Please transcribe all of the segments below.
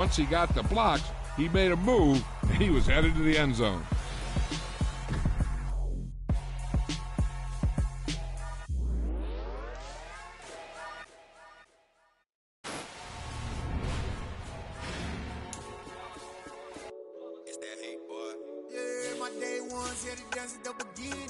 Once he got the blocks, he made a move, and he was headed to the end zone. It's that hate, boy. Yeah, my day ones here to dance at the beginning.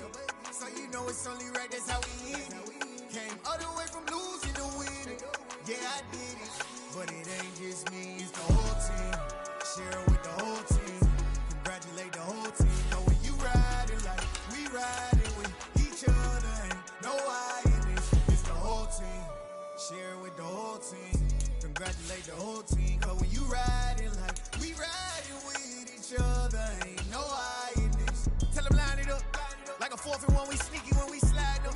So you know it's only right, that's how we end it. Came all the way from losing to winning. Yeah, I did it. But it ain't just me, it's the whole team. Share with the whole team. Congratulate the whole team. Know when you riding like we riding with each other. Ain't no I in this. It's the whole team. Share with the whole team. Congratulate the whole team. Cause when you riding like we riding with each other. Ain't no I in this. Tell them line it up. Like a 4th and 1, we sneaky when we slide up.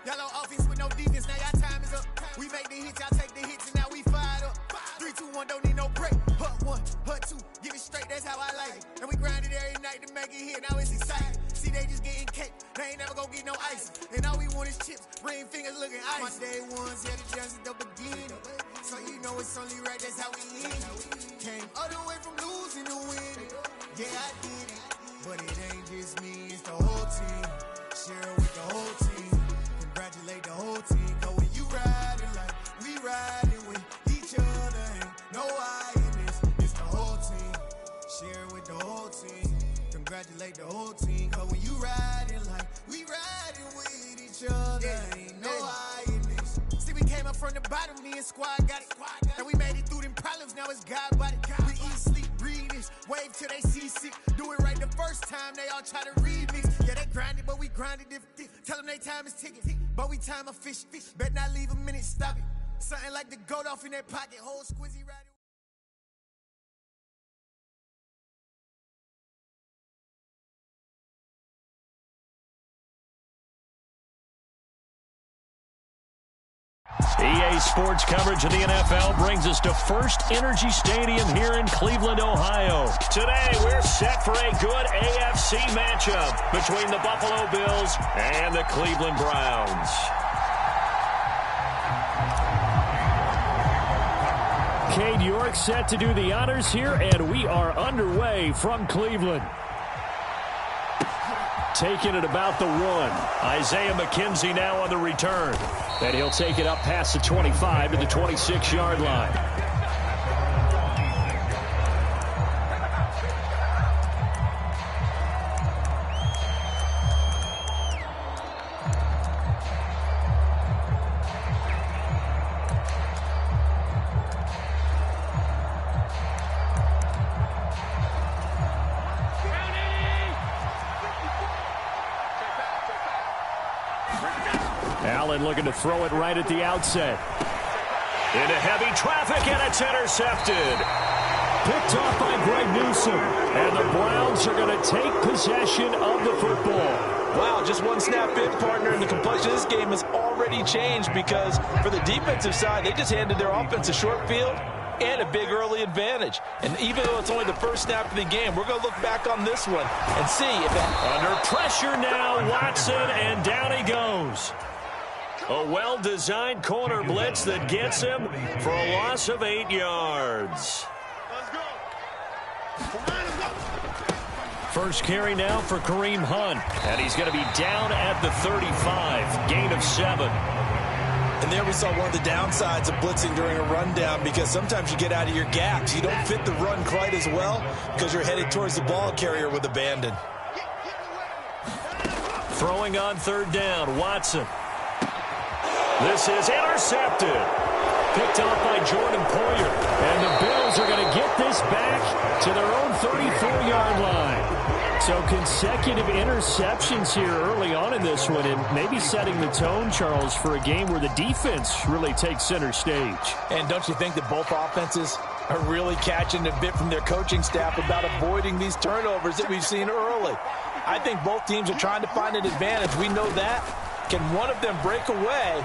Y'all on offense with no defense, now y'all time is up. We make the hits, y'all take the hits, and now we fired up. 3, 2, 1, don't need no break. Hut 1, hut 2, give it straight, that's how I like it. And we grind it every night to make it hit, now it's exciting. See, they just getting cake, they ain't never gonna get no ice. And all we want is chips, ring fingers looking ice. My day ones here to dance at the beginning. So you know it's only right, that's how we end it. Came all the way from losing to winning. Yeah, I did it. But it ain't just me, it's the whole team. Share with the whole team. Congratulate the whole team. Cause when you riding like we riding with each other. Ain't no I in this, it's the whole team. Share with the whole team. Congratulate the whole team. Cause when you riding like we riding with each other. Ain't no I in this. See, we came up from the bottom, me and squad got it. And we made it through them problems, now it's God body. We eat, sleep, breathe this, wave till they see sick. Do it right the first time, they all try to remix. Yeah, they grinded, but we grinded different. Tell them they time is ticking, but we time a fish. Bet not leave a minute, stop it. Something like the goat off in that pocket, whole squizzy riding. EA Sports coverage of the NFL brings us to First Energy Stadium here in Cleveland, Ohio. Today, we're set for a good AFC matchup between the Buffalo Bills and the Cleveland Browns. Cade York set to do the honors here, and we are underway from Cleveland. Taking it about the 1. Isaiah McKenzie now on the return. And he'll take it up past the 25 to the 26-yard line. Allen looking to throw it right at the outset. Into heavy traffic, and it's intercepted. Picked off by Greg Newsome. And the Browns are going to take possession of the football. Wow, just one snap in, partner, and the complexion of this game has already changed because for the defensive side, they just handed their offense a short field and a big early advantage. And even though it's only the first snap of the game, we're going to look back on this one and see if under pressure now, Watson, and down he goes. A well-designed corner blitz that gets him for a loss of 8 yards. First carry now for Kareem Hunt, and he's going to be down at the 35, gain of 7. And there we saw one of the downsides of blitzing during a rundown because sometimes you get out of your gaps. You don't fit the run quite as well because you're headed towards the ball carrier with abandon. Throwing on 3rd down, Watson. This is intercepted. Picked off by Jordan Poyer. And the Bills are going to get this back to their own 34-yard line. So consecutive interceptions here early on in this one, and maybe setting the tone, Charles, for a game where the defense really takes center stage. And don't you think that both offenses are really catching a bit from their coaching staff about avoiding these turnovers that we've seen early? I think both teams are trying to find an advantage. We know that. Can one of them break away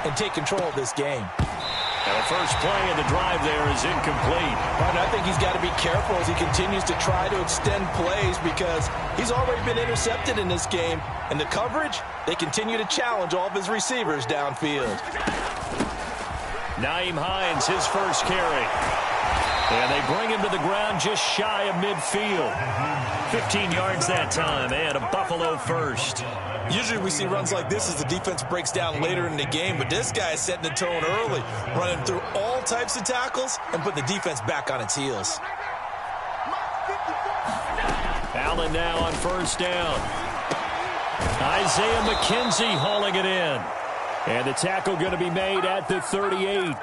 and take control of this game? And the first play of the drive there is incomplete. And I think he's got to be careful as he continues to try to extend plays because he's already been intercepted in this game. And the coverage, they continue to challenge all of his receivers downfield. Nyheim Hines, his first carry. And they bring him to the ground just shy of midfield. 15 yards that time, and a Buffalo first. Usually we see runs like this as the defense breaks down later in the game, but this guy is setting the tone early, running through all types of tackles and putting the defense back on its heels. Allen now on first down. Isaiah McKenzie hauling it in. And the tackle going to be made at the 38.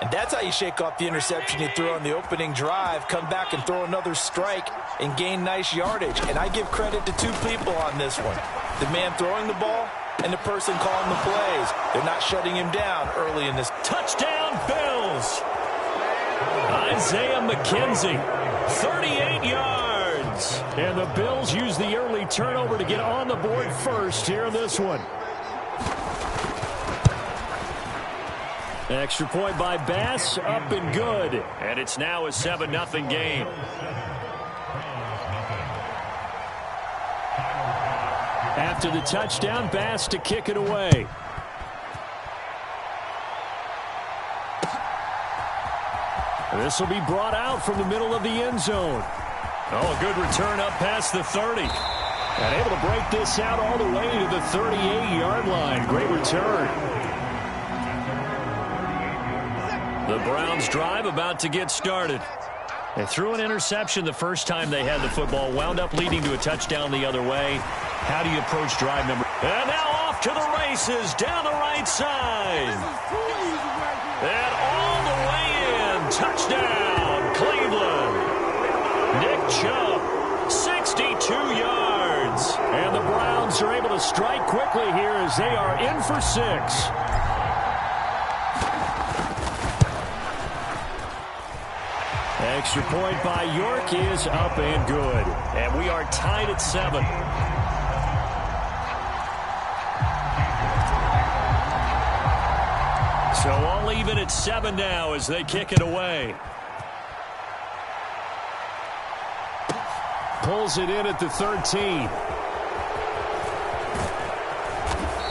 And that's how you shake off the interception you threw on the opening drive, come back and throw another strike and gain nice yardage. And I give credit to two people on this one. The man throwing the ball and the person calling the plays. They're not shutting him down early in this. Touchdown, Bills! Isaiah McKenzie, 38 yards. And the Bills use the early turnover to get on the board first here in this one. Extra point by Bass, up and good. And it's now a 7-0 game. After the touchdown, Bass to kick it away. This will be brought out from the middle of the end zone. Oh, a good return up past the 30. And able to break this out all the way to the 38-yard line. Great return. The Browns drive about to get started. They threw an interception the first time they had the football, wound up leading to a touchdown the other way. How do you approach drive number? And now off to the races down the right side. And all the way in. Touchdown, Cleveland. Nick Chubb, 62 yards. And the Browns are able to strike quickly here as they are in for 6. Extra point by York is up and good. And we are tied at 7. So all even at 7 now as they kick it away. Pulls it in at the 13.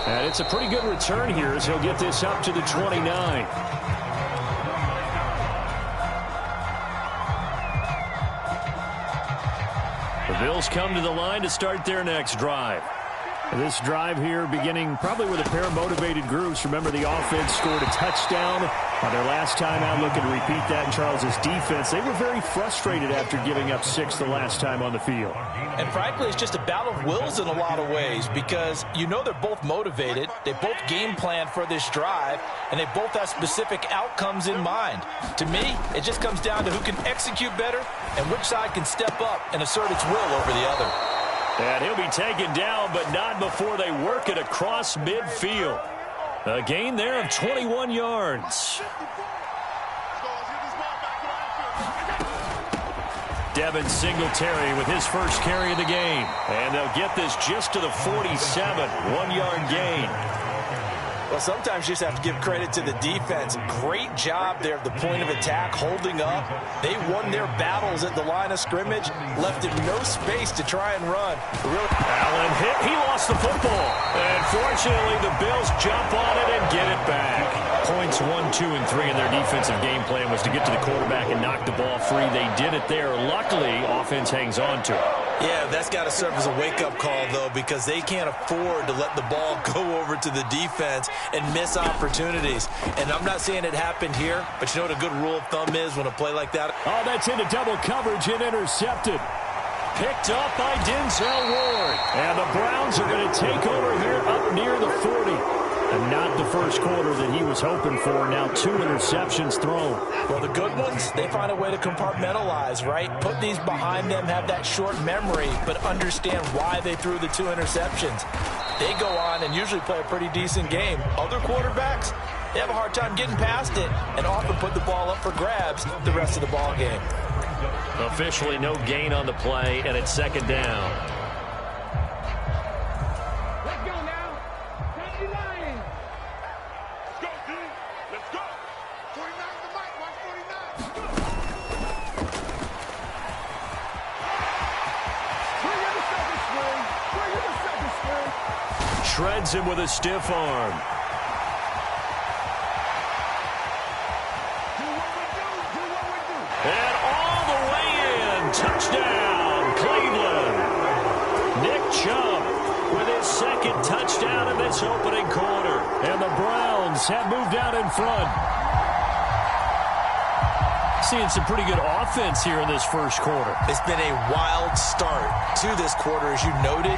And it's a pretty good return here as he'll get this up to the 29. The Bills come to the line to start their next drive. This drive here beginning probably with a pair of motivated groups. Remember, the offense scored a touchdown on their last time out. Looking to repeat that in Charles's defense. They were very frustrated after giving up 6 the last time on the field. And frankly, it's just a battle of wills in a lot of ways because you know they're both motivated. They both game plan for this drive, and they both have specific outcomes in mind. To me, it just comes down to who can execute better and which side can step up and assert its will over the other. And he'll be taken down, but not before they work it across midfield. A gain there of 21 yards. Devin Singletary with his first carry of the game. And they'll get this just to the 47, 1-yard gain. Well, sometimes you just have to give credit to the defense. Great job there at the point of attack, holding up. They won their battles at the line of scrimmage, left him no space to try and run. Allen hit. He lost the football. And fortunately, the Bills jump on it and get it back. Points 1, 2, and 3 in their defensive game plan was to get to the quarterback and knock the ball free. They did it there. Luckily, offense hangs on to it. Yeah, that's got to serve as a wake-up call, though, because they can't afford to let the ball go over to the defense and miss opportunities. And I'm not saying it happened here, but you know what a good rule of thumb is when a play like that? Oh, that's into double coverage and intercepted. Picked up by Denzel Ward. And the Browns are going to take over here up near the 40. And not the first quarter that he was hoping for. Now 2 interceptions thrown. Well, the good ones, they find a way to compartmentalize, right? Put these behind them, have that short memory, but understand why they threw the 2 interceptions. They go on and usually play a pretty decent game. Other quarterbacks, they have a hard time getting past it and often put the ball up for grabs the rest of the ball game. Officially no gain on the play, and it's second down. Shreds him with a stiff arm. touchdown, Cleveland. Nick Chubb with his second touchdown in this opening quarter. And the Browns have moved out in front. Seeing some pretty good offense here in this first quarter. It's been a wild start to this quarter, as you noted.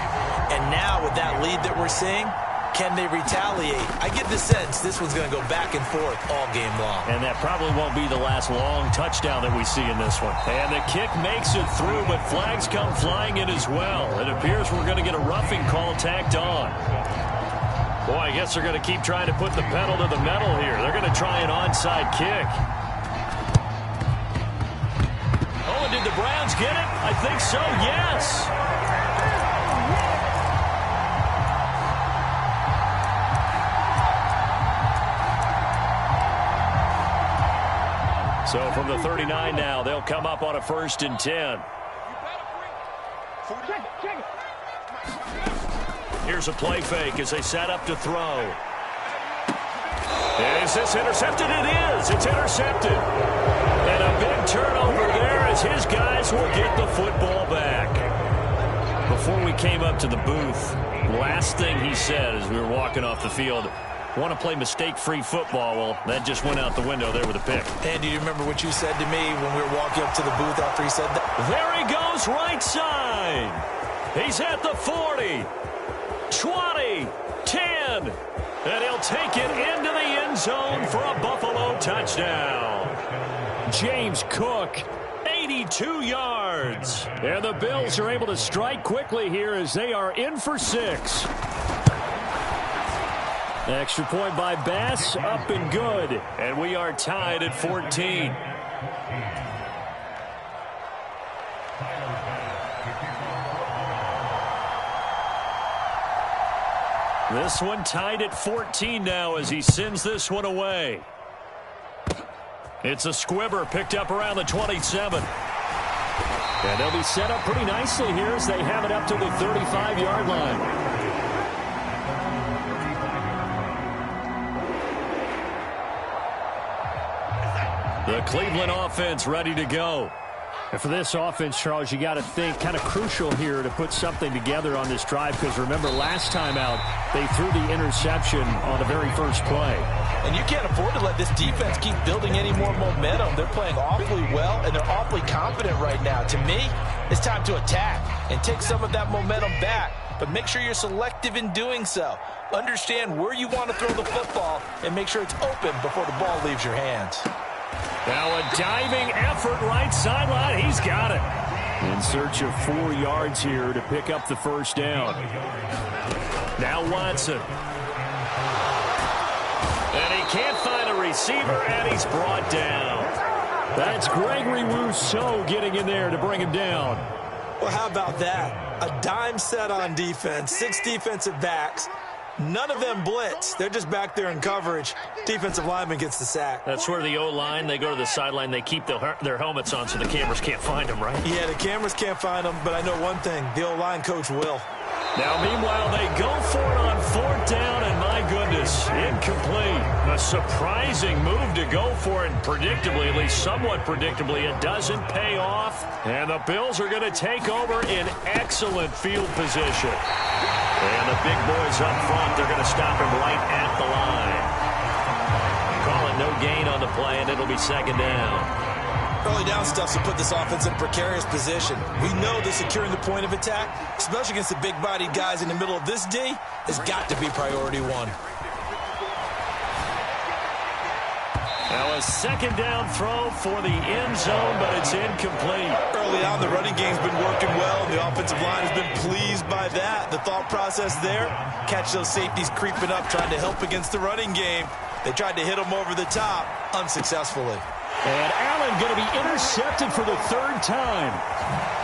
And now with that lead that we're seeing, can they retaliate? I get the sense this one's going to go back and forth all game long. And that probably won't be the last long touchdown that we see in this one. And the kick makes it through, but flags come flying in as well. It appears we're going to get a roughing call tacked on. Boy, I guess they're going to keep trying to put the pedal to the metal here. They're going to try an onside kick. Oh, and did the Browns get it? I think so, yes. So from the 39 now, they'll come up on a 1st and 10. Here's a play fake as they set up to throw. Is this intercepted? It is. It's intercepted. And a big turnover there as his guys will get the football back. Before we came up to the booth, last thing he said as we were walking off the field, want to play mistake-free football. Well, that just went out the window there with a pick. And do you remember what you said to me when we were walking up to the booth after he said that? There he goes, right side. He's at the 40, 20, 10. And he'll take it into the end zone for a Buffalo touchdown. James Cook, 82 yards. And the Bills are able to strike quickly here as they are in for 6. Extra point by Bass, up and good. And we are tied at 14. This one tied at 14 now as he sends this one away. It's a squibber picked up around the 27. And they'll be set up pretty nicely here as they have it up to the 35-yard line. The Cleveland offense ready to go. And for this offense, Charles, you got to think kind of crucial here to put something together on this drive, because remember last time out they threw the interception on the very first play. And you can't afford to let this defense keep building any more momentum. They're playing awfully well, and they're awfully confident right now. To me, it's time to attack and take some of that momentum back, but make sure you're selective in doing so. Understand where you want to throw the football and make sure it's open before the ball leaves your hands. Now a diving effort right sideline. He's got it. In search of 4 yards here to pick up the first down. Now Watson. And he can't find a receiver, and he's brought down. That's Gregory Rousseau getting in there to bring him down. Well, how about that? A dime set on defense, 6 defensive backs. None of them blitz. They're just back there in coverage. Defensive lineman gets the sack. That's where the O-line, they go to the sideline, they keep their helmets on so the cameras can't find them, right? Yeah, the cameras can't find them, but I know one thing. The O-line coach will. Now, meanwhile, they go for it on 4th down, and my goodness, incomplete. A surprising move to go for it, and predictably, at least somewhat predictably, it doesn't pay off. And the Bills are going to take over in excellent field position. And the big boys up front, they're going to stop him right at the line. Call it no gain on the play, and it'll be 2nd down. Early down stuff to put this offense in a precarious position. We know that securing the point of attack, especially against the big-bodied guys in the middle of this D, has got to be priority 1. Now a 2nd down throw for the end zone, but it's incomplete. Early on, the running game's been working well, and the offensive line has been pleased by that. The thought process there, catch those safeties creeping up, trying to help against the running game. They tried to hit them over the top, unsuccessfully. And Allen going to be intercepted for the 3rd time.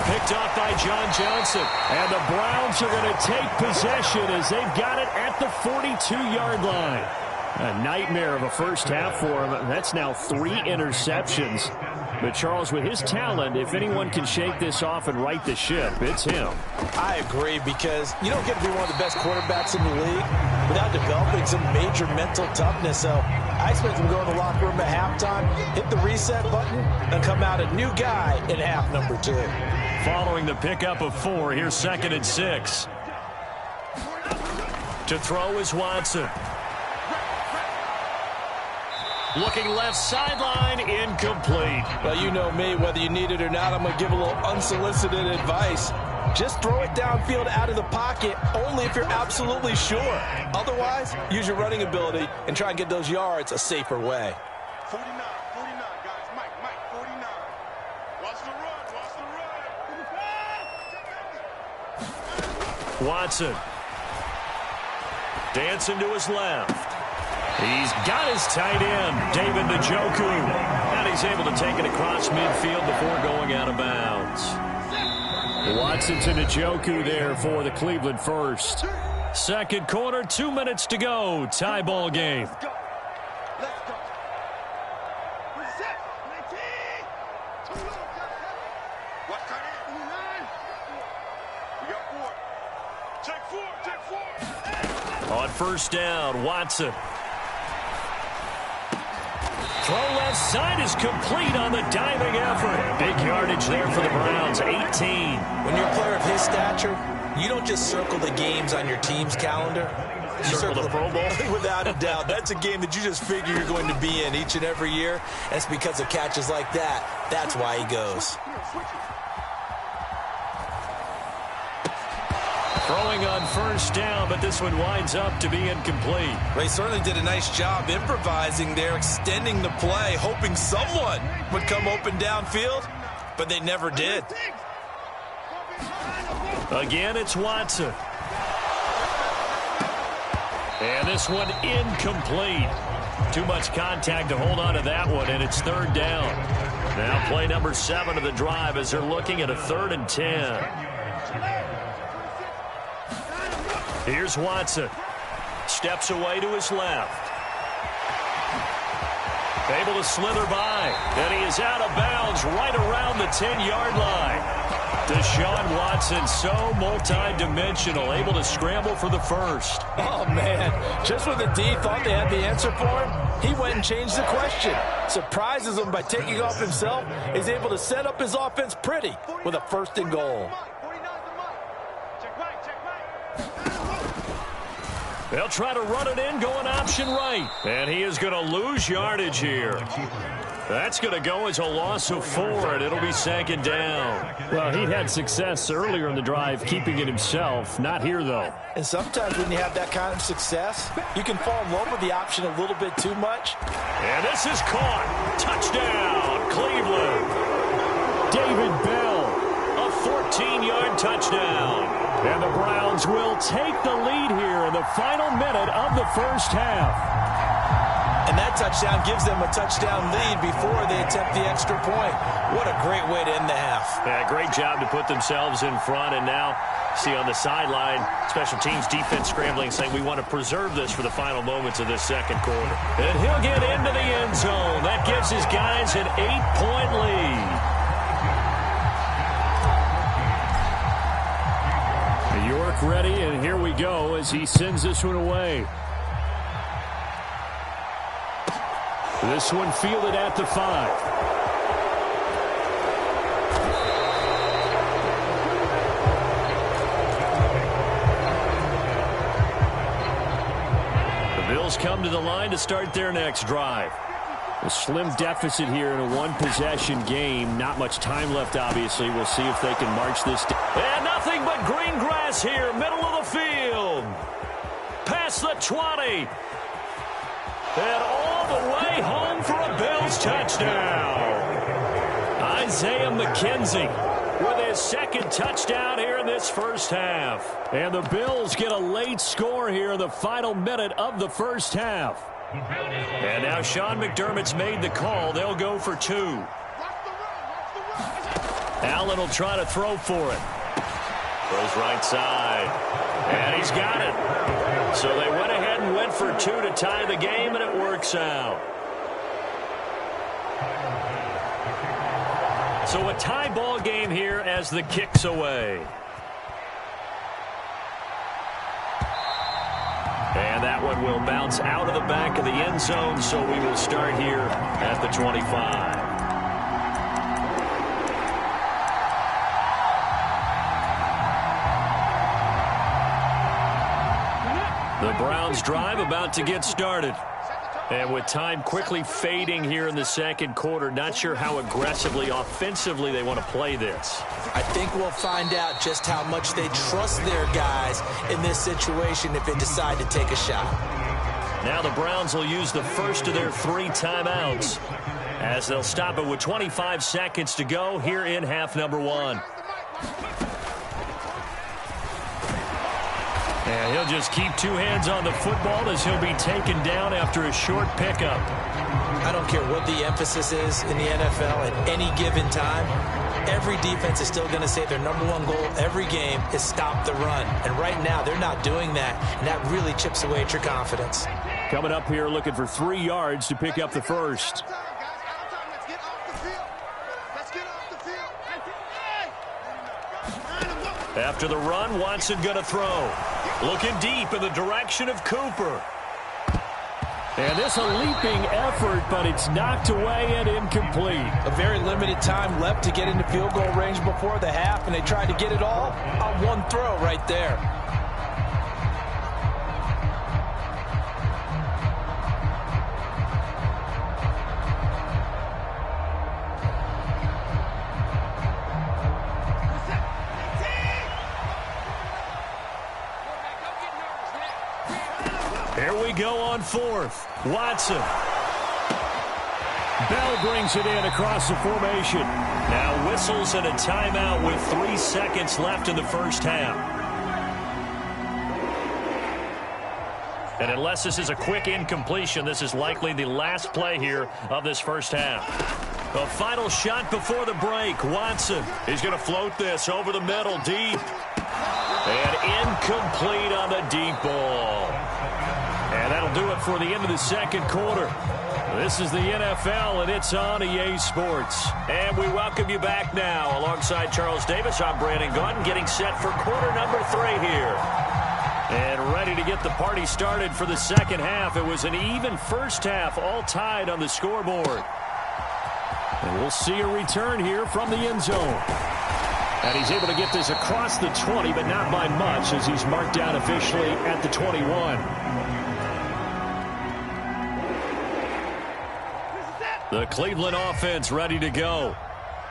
Picked off by John Johnson. And the Browns are going to take possession as they've got it at the 42-yard line. A nightmare of a first half for him. That's now 3 interceptions. But Charles, with his talent, if anyone can shake this off and right the ship, it's him. I agree, because you don't get to be one of the best quarterbacks in the league without developing some major mental toughness. So I expect him to go in the locker room at halftime, hit the reset button, and come out a new guy in half number 2. Following the pickup of 4, here's 2nd and 6. To throw is Watson. Looking left sideline, incomplete. Well, you know me, whether you need it or not, I'm going to give a little unsolicited advice. Just throw it downfield out of the pocket, only if you're absolutely sure. Otherwise, use your running ability and try and get those yards a safer way. 49, guys. Mike, 49. Watch the run. Watson. Dancing to his left. He's got his tight end, David Njoku. And he's able to take it across midfield before going out of bounds. Watson to Njoku there for the Cleveland first. Second quarter, 2 minutes to go. Tie ball game. Let's go. Watch tight end. We got 4. Take 4. On first down, Watson. Throw left side is complete on the diving effort. Big yardage there for the Browns, 18. When you're a player of his stature, you don't just circle the games on your team's calendar. You Circle the Pro Bowl? Without a doubt. That's a game that you just figure you're going to be in each and every year. And it's because of catches like that. That's why he goes. Throwing on first down, but this one winds up to be incomplete. They certainly did a nice job improvising there, extending the play, hoping someone would come open downfield, but they never did. Again, it's Watson. And this one incomplete. Too much contact to hold on to that one, and it's third down. Now play number 7 of the drive as they're looking at a 3rd and 10. Here's Watson. Steps away to his left. Able to slither by. And he is out of bounds right around the 10-yard line. Deshaun Watson, so multi-dimensional, able to scramble for the first. Oh, man. Just when the D thought they had the answer for him, he went and changed the question. Surprises him by taking off himself. He's able to set up his offense pretty with a 1st and goal. They'll try to run it in, going option right. And he is going to lose yardage here. That's going to go as a loss of 4, and it'll be 2nd down. Well, he'd had success earlier in the drive keeping it himself. Not here, though. And sometimes when you have that kind of success, you can fall in love with the option a little bit too much. And this is caught. Touchdown, Cleveland. David Bell, a 14-yard touchdown. And the Browns will take the lead here in the final minute of the first half. And that touchdown gives them a touchdown lead before they attempt the extra point. What a great way to end the half. Yeah, great job to put themselves in front. And now, see on the sideline, special teams defense scrambling, saying we want to preserve this for the final moments of this second quarter. And he'll get into the end zone. That gives his guys an 8-point lead. York ready, and here we go as he sends this one away. This one fielded at the 5. The Bills come to the line to start their next drive. A slim deficit here in a one-possession game. Not much time left, obviously. We'll see if they can march this down. And nothing but green grass here, middle of the field. Past the 20. And all the way home for a Bills touchdown. Isaiah McKenzie with his 2nd touchdown here in this first half. And the Bills get a late score here in the final minute of the first half. And now Sean McDermott's made the call. They'll go for 2. Allen will try to throw for it. Throws right side. And he's got it. So they went ahead and went for 2 to tie the game, and it works out. So a tie ball game here as the kick's away. And that that one will bounce out of the back of the end zone, so we will start here at the 25. The Browns drive about to get started. And with time quickly fading here in the second quarter, not sure how aggressively, offensively they want to play this. I think we'll find out just how much they trust their guys in this situation if they decide to take a shot. Now the Browns will use the first of their 3 timeouts as they'll stop it with 25 seconds to go here in half number 1. And he'll just keep 2 hands on the football as he'll be taken down after a short pickup. I don't care what the emphasis is in the NFL at any given time. Every defense is still going to say their #1 goal every game is stop the run. And right now, they're not doing that, and that really chips away at your confidence. Coming up here looking for 3 yards to pick up the first. After the run, Watson going to throw. Looking deep in the direction of Cooper. And this a leaping effort, but it's knocked away and incomplete. A very limited time left to get into field goal range before the half, and they tried to get it all on 1 throw right there. Here we go on 4th. Watson. Bell brings it in across the formation. Now whistles and a timeout with 3 seconds left in the first half. And unless this is a quick incompletion, this is likely the last play here of this first half. A final shot before the break. Watson is going to float this over the middle deep. And incomplete on the deep ball. And that'll do it for the end of the second quarter. This is the NFL, and it's on EA Sports. And we welcome you back now. Alongside Charles Davis, I'm Brandon Gaudin, getting set for quarter number 3 here. And ready to get the party started for the second half. It was an even first half, all tied on the scoreboard. And we'll see a return here from the end zone. And he's able to get this across the 20, but not by much, as he's marked down officially at the 21. The Cleveland offense ready to go.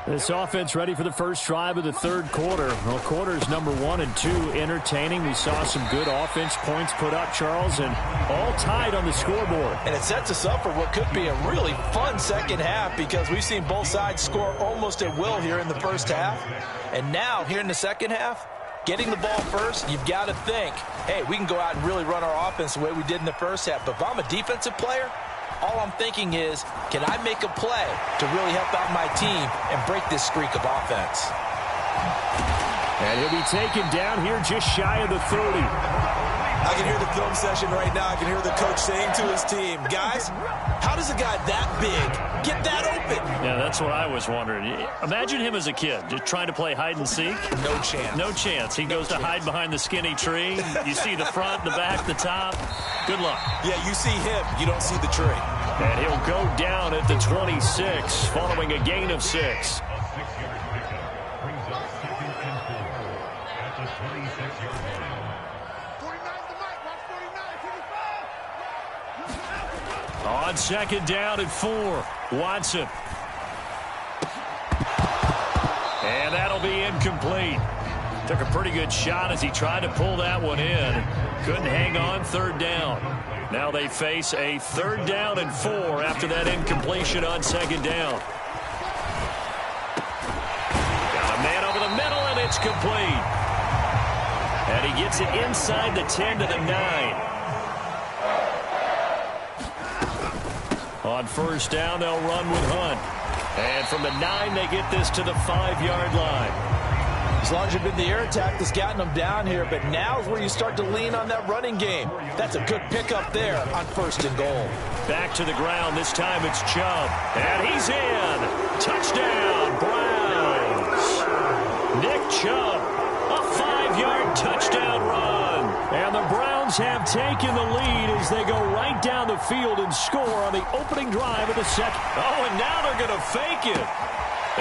This offense ready for the first drive of the third quarter. Well, quarters number 1 and 2 entertaining. We saw some good offense points put up, Charles, and all tied on the scoreboard. And it sets us up for what could be a really fun second half, because we've seen both sides score almost at will here in the first half. And now, here in the second half, getting the ball first, you've got to think, hey, we can go out and really run our offense the way we did in the first half. But if I'm a defensive player, all I'm thinking is, can I make a play to really help out my team and break this streak of offense? And he'll be taken down here just shy of the 30. I can hear the film session right now. I can hear the coach saying to his team, guys, how does a guy that big get that open? Yeah, that's what I was wondering. Imagine him as a kid, just trying to play hide and seek. No chance. No chance. He goes to hide behind the skinny tree. You see the front, the back, the top. Good luck. Yeah, you see him. You don't see the tree. And he'll go down at the 26, following a gain of 6. On second down at 4, Watson. And that'll be incomplete. Took a pretty good shot as he tried to pull that one in. Couldn't hang on, third down. Now they face a 3rd down and 4 after that incompletion on second down. Got a man over the middle, and it's complete. And he gets it inside the 10 to the 9. On first down, they'll run with Hunt. And from the 9, they get this to the 5-yard line. As long as you've been the air attack that's gotten them down here, but now is where you start to lean on that running game. That's a good pickup there on 1st and goal. Back to the ground. This time it's Chubb. And he's in. Touchdown, Browns. Nick Chubb, a 5-yard touchdown run. And the Browns Bills have taken the lead as they go right down the field and score on the opening drive of the second. Oh, and now they're going to fake it.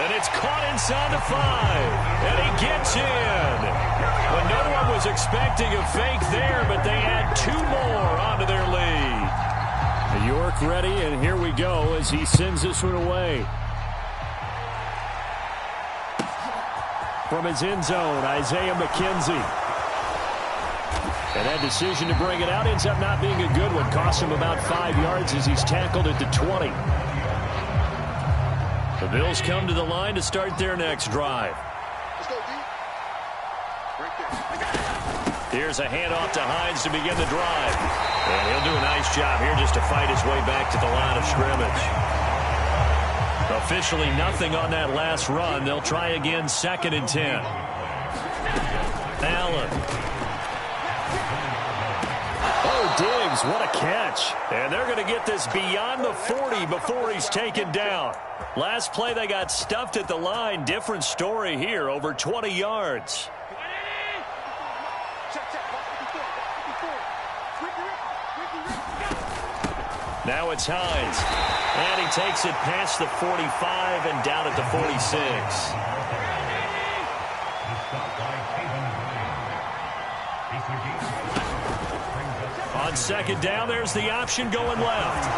And it's caught inside the 5. And he gets in. Well, no one was expecting a fake there, but they add 2 more onto their lead. York ready, and here we go as he sends this one away. From his end zone, Isaiah McKenzie. And that decision to bring it out ends up not being a good one. Costs him about 5 yards as he's tackled at the 20. The Bills come to the line to start their next drive. Let's go, D. Right there. Here's a handoff to Hines to begin the drive. And he'll do a nice job here just to fight his way back to the line of scrimmage. Officially nothing on that last run. They'll try again, 2nd and 10. Allen. Oh, Diggs, what a catch. And they're going to get this beyond the 40 before he's taken down. Last play they got stuffed at the line. Different story here, over 20 yards. Now it's Hines. And he takes it past the 45 and down at the 46. On 2nd down, there's the option going left.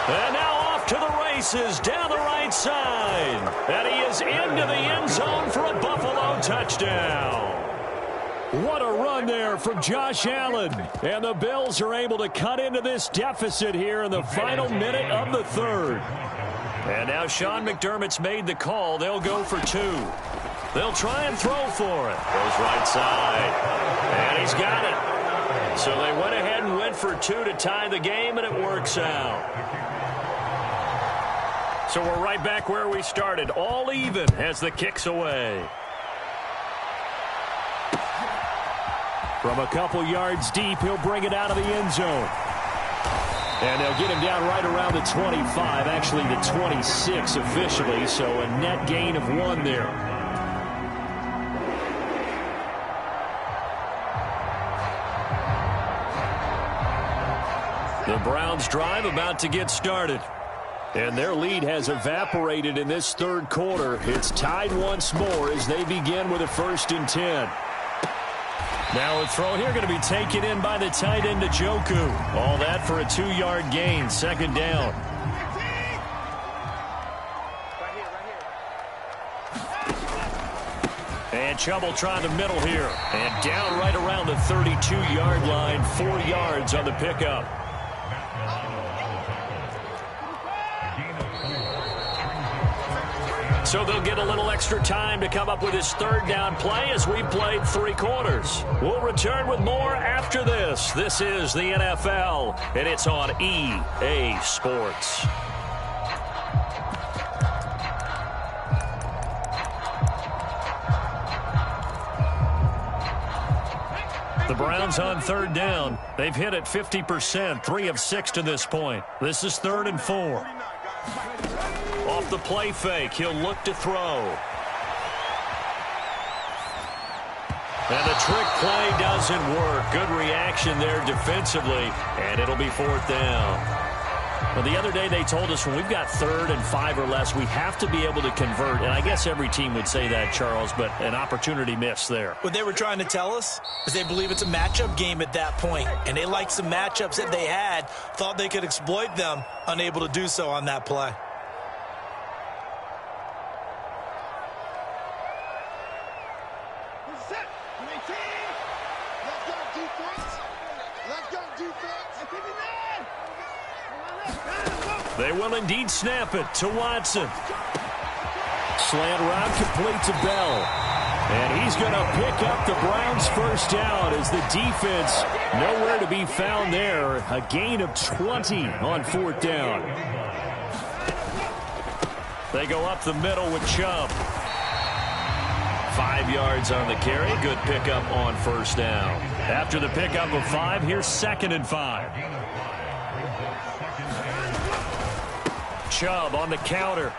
And now off to the races down the right side. And he is into the end zone for a Buffalo touchdown. What a run there from Josh Allen. And the Bills are able to cut into this deficit here in the final minute of the 3rd. And now Sean McDermott's made the call. They'll go for 2. They'll try and throw for it. Goes right side. And he's got it. So they went ahead and went for 2 to tie the game, and it works out. So we're right back where we started. All even as the kick's away. From a couple yards deep, he'll bring it out of the end zone. And they'll get him down right around the 25, actually the 26 officially, so a net gain of 1 there. The Browns drive about to get started. And their lead has evaporated in this 3rd quarter. It's tied once more as they begin with a 1st and 10. Now a throw here going to be taken in by the tight end Njoku. All that for a 2-yard gain, 2nd down. And Chubb will try the middle here. And down right around the 32-yard line, 4 yards on the pickup. So they'll get a little extra time to come up with his 3rd down play as we played 3 quarters. We'll return with more after this. This is the NFL, and it's on EA Sports. The Browns on 3rd down. They've hit it 50%, 3 of 6 to this point. This is 3rd and 4. Off the play fake, he'll look to throw. And the trick play doesn't work. Good reaction there defensively, and it'll be 4th down. Well, the other day they told us when we've got 3rd and 5 or less, we have to be able to convert. And I guess every team would say that, Charles, but an opportunity missed there. What they were trying to tell us is they believe it's a matchup game at that point, and they liked some matchups that they had, thought they could exploit them, unable to do so on that play. They will indeed snap it to Watson. Slant route complete to Bell. And he's going to pick up the Browns' 1st down as the defense nowhere to be found there. A gain of 20 on 4th down. They go up the middle with Chubb. 5 yards on the carry. Good pickup on 1st down. After the pickup of 5, here's 2nd and 5. Chubb on the counter.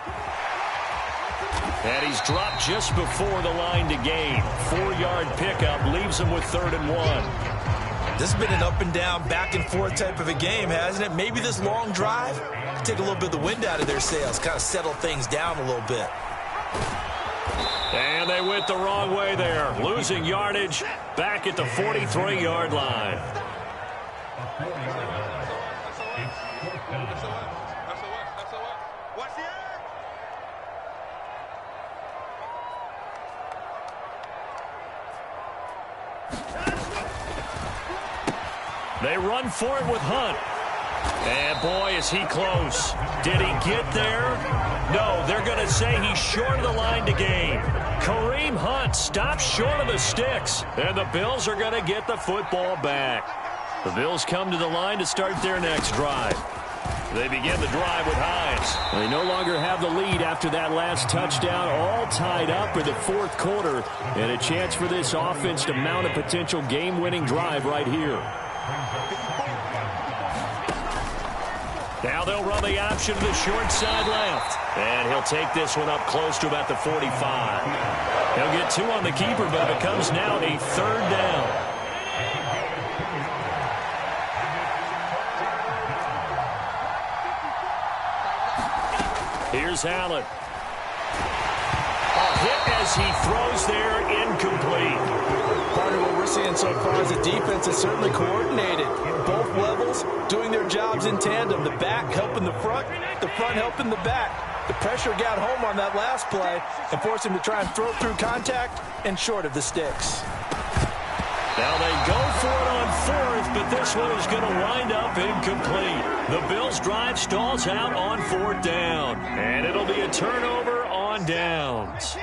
And he's dropped just before the line to gain. 4-yard pickup leaves him with 3rd and 1. This has been an up and down, back and forth type of a game, hasn't it? Maybe this long drive take a little bit of the wind out of their sails, kind of settle things down a little bit. And they went the wrong way there, losing yardage back at the 43-yard line. They run for it with Hunt. And boy, is he close. Did he get there? No, they're going to say he's short of the line to gain. Kareem Hunt stops short of the sticks. And the Bills are going to get the football back. The Bills come to the line to start their next drive. They begin the drive with Hines. They no longer have the lead after that last touchdown, all tied up in the 4th quarter. And a chance for this offense to mount a potential game-winning drive right here. Now they'll run the option to the short side left. And he'll take this one up close to about the 45. He'll get 2 on the keeper, but it becomes now a 3rd down. Here's Allen. A hit as he throws there, incomplete. Part of what we're seeing so far is the defense is certainly coordinated. Both levels doing their jobs in tandem. The back helping the front helping the back. The pressure got home on that last play and forced him to try and throw through contact and short of the sticks. Now they go for it on 4th, but this one is going to wind up incomplete. The Bills' drive stalls out on 4th down, and it'll be a turnover on downs.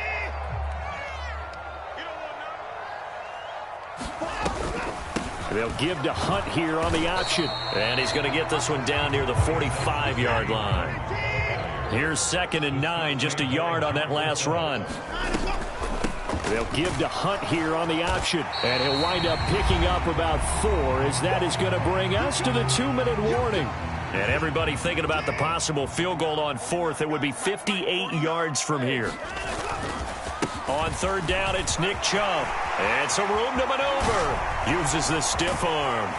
They'll give to Hunt here on the option. And he's going to get this one down near the 45-yard line. Here's 2nd and 9, just a yard on that last run. They'll give to Hunt here on the option. And he'll wind up picking up about 4, as that is going to bring us to the 2-minute warning. And everybody thinking about the possible field goal on 4th. It would be 58 yards from here. On 3rd down, it's Nick Chubb. And some room to maneuver. Uses the stiff arm.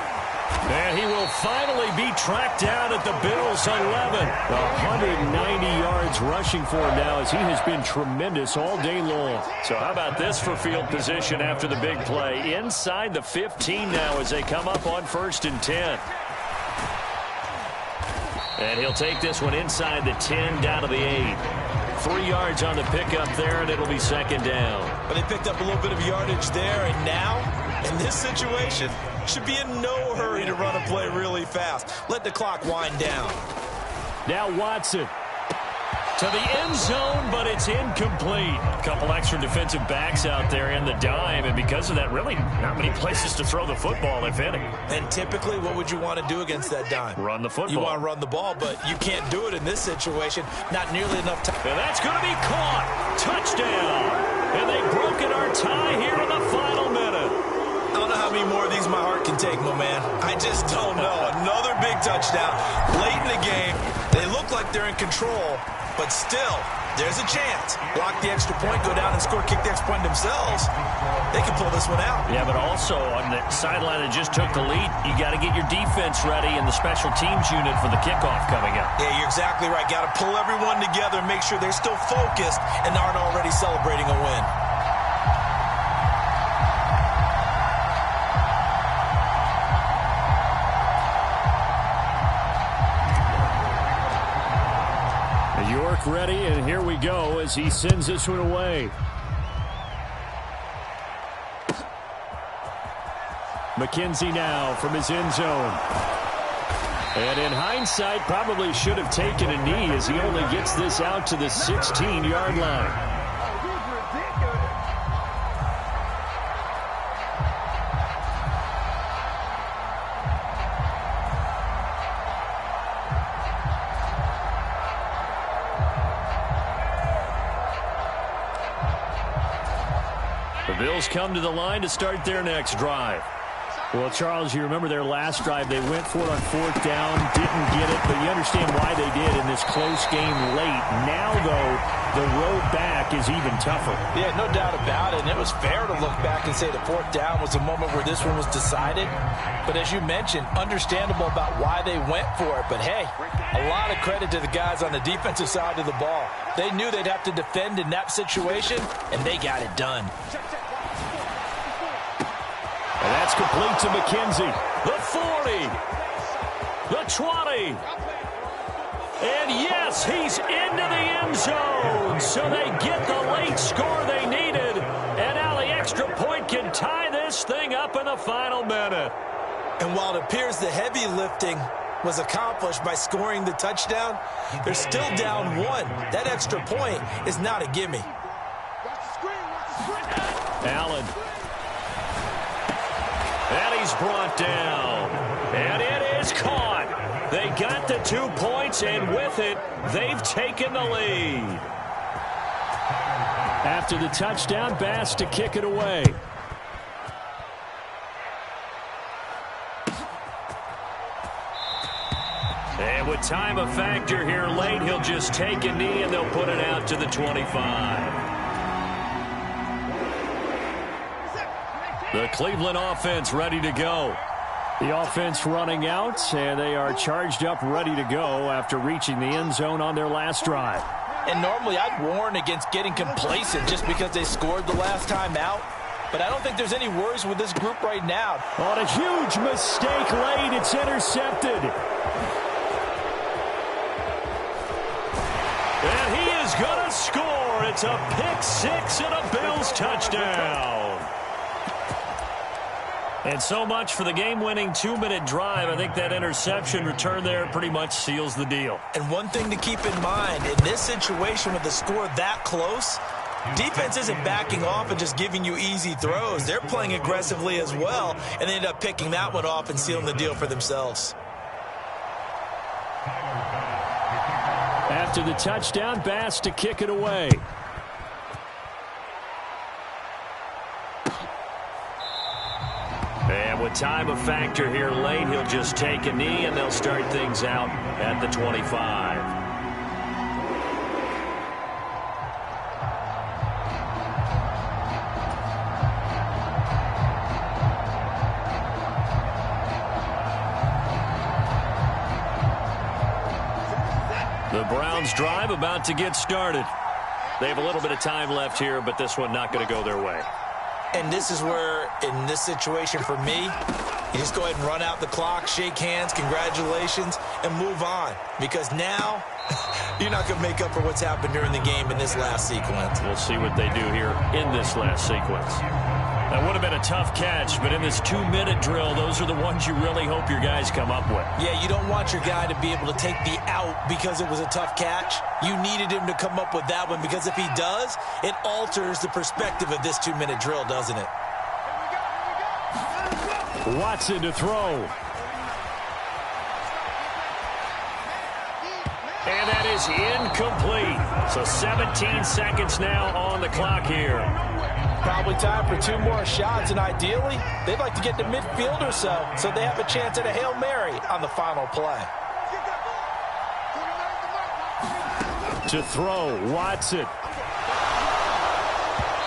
And he will finally be tracked down at the Bills' 11. 190 yards rushing for him now, as he has been tremendous all day long. So how about this for field position after the big play? Inside the 15 now as they come up on 1st and 10. And he'll take this one inside the 10 down to the 8. 3 yards on the pickup there, and it'll be 2nd down. But they picked up a little bit of yardage there, and now, in this situation, should be in no hurry to run a play really fast. Let the clock wind down. Now Watson. To the end zone, but it's incomplete. A couple extra defensive backs out there in the dime, and because of that, really not many places to throw the football, if any. And typically, what would you want to do against that dime? Run the football. You want to run the ball, but you can't do it in this situation. Not nearly enough time. And that's going to be caught. Touchdown. And they've broken our tie here in the final minute. I don't know how many more of these my heart can take, my man. I just don't know. Another big touchdown late in the game. They look like they're in control, but still, there's a chance. Block the extra point, go down and score, kick the extra point themselves. They can pull this one out. Yeah, but also on the sideline that just took the lead, you got to get your defense ready and the special teams unit for the kickoff coming up. Yeah, you're exactly right. Got to pull everyone together and make sure they're still focused and aren't already celebrating a win. York ready, and here we go as he sends this one away. McKenzie now from his end zone. And in hindsight, probably should have taken a knee, as he only gets this out to the 16-yard line. The Bills come to the line to start their next drive. Well, Charles, you remember their last drive. They went for it on 4th down, didn't get it, but you understand why they did in this close game late. Now, though, the road back is even tougher. Yeah, no doubt about it. And it was fair to look back and say the fourth down was a moment where this one was decided. But as you mentioned, understandable about why they went for it. But, hey, a lot of credit to the guys on the defensive side of the ball. They knew they'd have to defend in that situation, and they got it done. And that's complete to McKenzie. The 40. The 20. And yes, he's into the end zone. So they get the late score they needed. And now the extra point can tie this thing up in the final minute. And while it appears the heavy lifting was accomplished by scoring the touchdown, they're still down 1. That extra point is not a gimme. Allen. And he's brought down. And it is caught. They got the 2 points, and with it, they've taken the lead. After the touchdown, Bass to kick it away. And with time a factor here late, he'll just take a knee, and they'll put it out to the 25. The Cleveland offense ready to go. The offense running out, and they are charged up, ready to go after reaching the end zone on their last drive. And normally I'd warn against getting complacent just because they scored the last time out. But I don't think there's any worries with this group right now. On a huge mistake late, it's intercepted. And he is going to score. It's a pick-6 and a Bills touchdown. And so much for the game-winning 2-minute drive. I think that interception return there pretty much seals the deal. And one thing to keep in mind, in this situation with the score that close, defense isn't backing off and just giving you easy throws. They're playing aggressively as well, and they end up picking that one off and sealing the deal for themselves. After the touchdown, Bass to kick it away. And with time a factor here late, he'll just take a knee, and they'll start things out at the 25. The Browns drive about to get started. They have a little bit of time left here, but this one not going to go their way. And this is where, in this situation for me, you just go ahead and run out the clock, shake hands, congratulations, and move on. Because now, you're not going to make up for what's happened during the game in this last sequence. We'll see what they do here in this last sequence. That would have been a tough catch, but in this 2-minute drill, those are the ones you really hope your guys come up with. Yeah, you don't want your guy to be able to take the out because it was a tough catch. You needed him to come up with that one, because if he does, it alters the perspective of this 2-minute drill, doesn't it? Watson to throw. And that is incomplete. So 17 seconds now on the clock here. Probably time for 2 more shots, and ideally, they'd like to get to midfield or so they have a chance at a Hail Mary on the final play. To throw, Watson.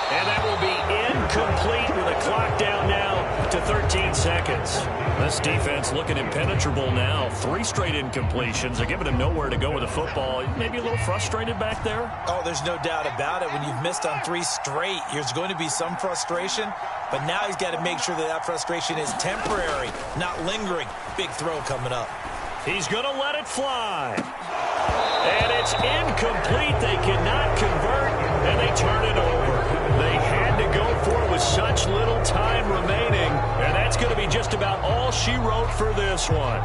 And that will be incomplete with a clock down now to 13 seconds. This defense looking impenetrable now. 3 straight incompletions. They're giving him nowhere to go with the football. Maybe a little frustrated back there? Oh, there's no doubt about it. When you've missed on 3 straight, there's going to be some frustration. But now he's got to make sure that frustration is temporary, not lingering. Big throw coming up. He's going to let it fly. And it's incomplete. They cannot convert, and they turn it over. They had to go for it with such little time remaining, and that's going to be just about all she wrote for this one.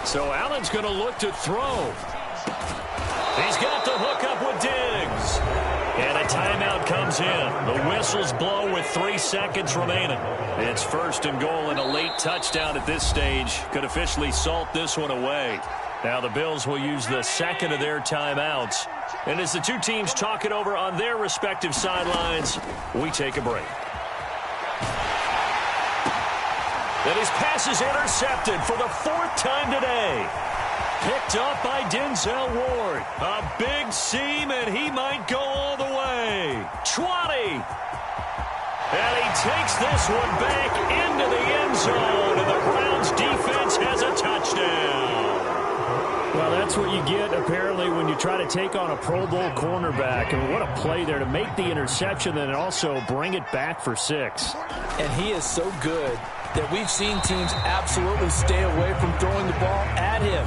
So Allen's going to look to throw. He's got the hook up with Diggs. And a timeout comes in. The whistles blow with 3 seconds remaining. It's 1st and goal, and a late touchdown at this stage could officially salt this one away. Now the Bills will use the second of their timeouts. And as the 2 teams talk it over on their respective sidelines, we take a break. And his pass is intercepted for the 4th time today. Picked up by Denzel Ward. A big seam, and he might go all the way. 20. And he takes this one back into the end zone, and the Browns defense has a touchdown. Well, that's what you get, apparently, when you try to take on a Pro Bowl cornerback. And what a play there to make the interception and also bring it back for 6. And he is so good that we've seen teams absolutely stay away from throwing the ball at him.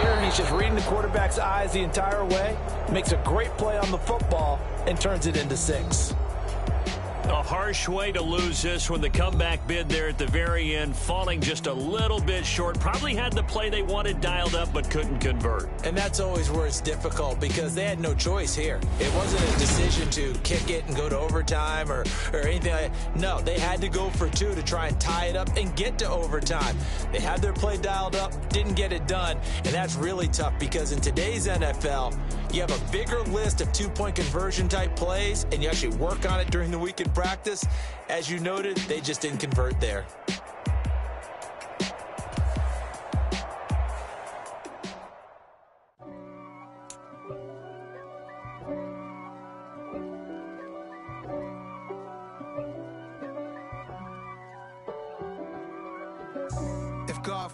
Here, he's just reading the quarterback's eyes the entire way, makes a great play on the football, and turns it into 6. A harsh way to lose this when the comeback bid there at the very end, falling just a little bit short. Probably had the play they wanted dialed up but couldn't convert. And that's always where it's difficult because they had no choice here. It wasn't a decision to kick it and go to overtime or anything like that. No, they had to go for 2 to try and tie it up and get to overtime. They had their play dialed up, didn't get it done, and that's really tough because in today's NFL, you have a bigger list of 2-point conversion type plays, and you actually work on it during the week in practice. As you noted, they just didn't convert there. If God